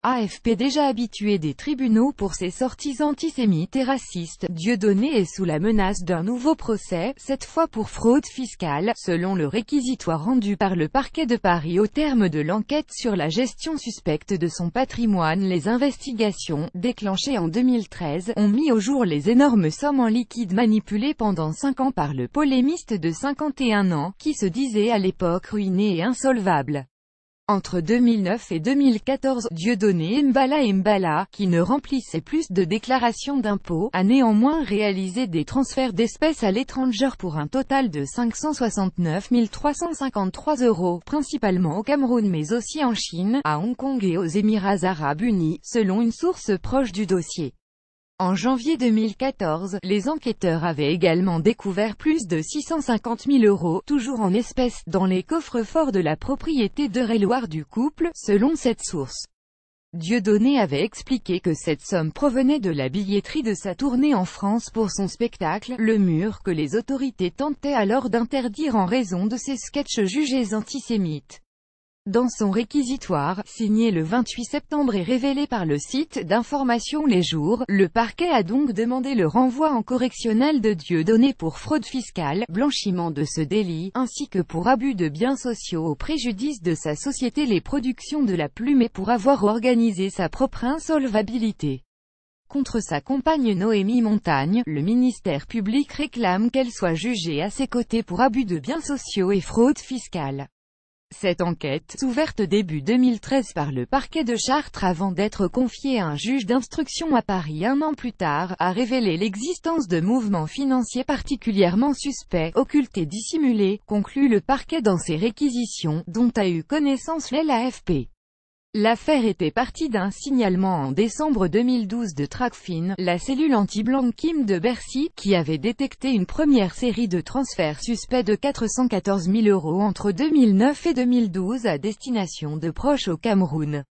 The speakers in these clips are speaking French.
AFP déjà habitué des tribunaux pour ses sorties antisémites et racistes, Dieudonné est sous la menace d'un nouveau procès, cette fois pour fraude fiscale, selon le réquisitoire rendu par le parquet de Paris au terme de l'enquête sur la gestion suspecte de son patrimoine. Les investigations, déclenchées en 2013, ont mis au jour les énormes sommes en liquide manipulées pendant 5 ans par le polémiste de 51 ans, qui se disait à l'époque ruiné et insolvable. Entre 2009 et 2014, Dieudonné Mbala, qui ne remplissait plus de déclarations d'impôts, a néanmoins réalisé des transferts d'espèces à l'étranger pour un total de 569 353 €, principalement au Cameroun mais aussi en Chine, à Hong Kong et aux Émirats arabes unis, selon une source proche du dossier. En janvier 2014, les enquêteurs avaient également découvert plus de 650 000 €, toujours en espèces, dans les coffres-forts de la propriété d'Eure-et-Loir du couple, selon cette source. Dieudonné avait expliqué que cette somme provenait de la billetterie de sa tournée en France pour son spectacle, Le Mur, que les autorités tentaient alors d'interdire en raison de ses sketchs jugés antisémites. Dans son réquisitoire, signé le 28 septembre et révélé par le site d'information Les Jours, le parquet a donc demandé le renvoi en correctionnel de Dieudonné pour fraude fiscale, blanchiment de ce délit, ainsi que pour abus de biens sociaux au préjudice de sa société Les Productions de la Plume et pour avoir organisé sa propre insolvabilité. Contre sa compagne Noémie Montagne, le ministère public réclame qu'elle soit jugée à ses côtés pour abus de biens sociaux et fraude fiscale. Cette enquête, ouverte début 2013 par le parquet de Chartres avant d'être confiée à un juge d'instruction à Paris 1 an plus tard, a révélé l'existence de mouvements financiers particulièrement suspects, occultés, dissimulés, conclut le parquet dans ses réquisitions, dont a eu connaissance l'AFP. L'affaire était partie d'un signalement en décembre 2012 de Tracfin, la cellule anti-blanquime de Bercy, qui avait détecté une première série de transferts suspects de 414 000 € entre 2009 et 2012 à destination de proches au Cameroun.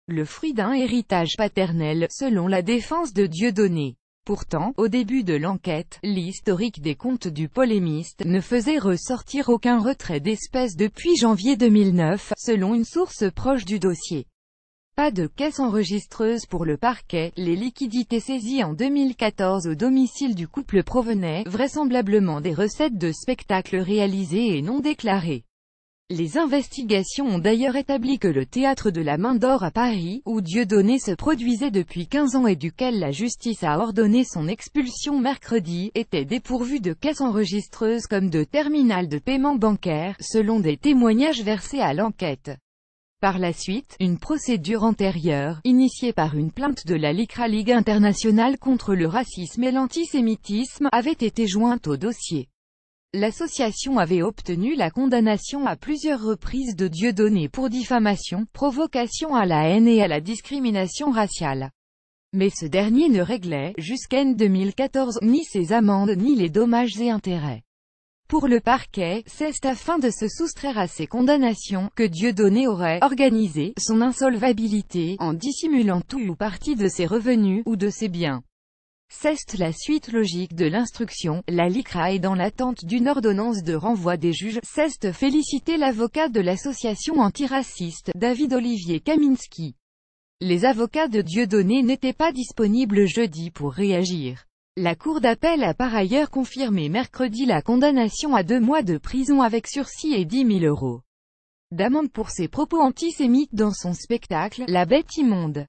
Le fruit d'un héritage paternel, selon la défense de Dieudonné. Pourtant, au début de l'enquête, l'historique des comptes du polémiste ne faisait ressortir aucun retrait d'espèces depuis janvier 2009, selon une source proche du dossier. Pas de caisse enregistreuse pour le parquet, les liquidités saisies en 2014 au domicile du couple provenaient, vraisemblablement des recettes de spectacles réalisés et non déclarés. Les investigations ont d'ailleurs établi que le théâtre de la Main d'Or à Paris, où Dieudonné se produisait depuis 15 ans et duquel la justice a ordonné son expulsion mercredi, était dépourvu de caisse enregistreuse comme de terminal de paiement bancaire, selon des témoignages versés à l'enquête. Par la suite, une procédure antérieure, initiée par une plainte de la LICRA Ligue internationale contre le racisme et l'antisémitisme, avait été jointe au dossier. L'association avait obtenu la condamnation à plusieurs reprises de Dieudonné pour diffamation, provocation à la haine et à la discrimination raciale. Mais ce dernier ne réglait, jusqu'en 2014, ni ses amendes ni les dommages et intérêts. Pour le parquet, c'est afin de se soustraire à ces condamnations, que Dieudonné aurait organisé son insolvabilité, en dissimulant tout ou partie de ses revenus, ou de ses biens. C'est la suite logique de l'instruction. La LICRA est dans l'attente d'une ordonnance de renvoi des juges. C'est félicité l'avocat de l'association antiraciste, David-Olivier Kaminski. Les avocats de Dieudonné n'étaient pas disponibles jeudi pour réagir. La cour d'appel a par ailleurs confirmé mercredi la condamnation à 2 mois de prison avec sursis et 10 000 € d'amende pour ses propos antisémites dans son spectacle, La Bête immonde.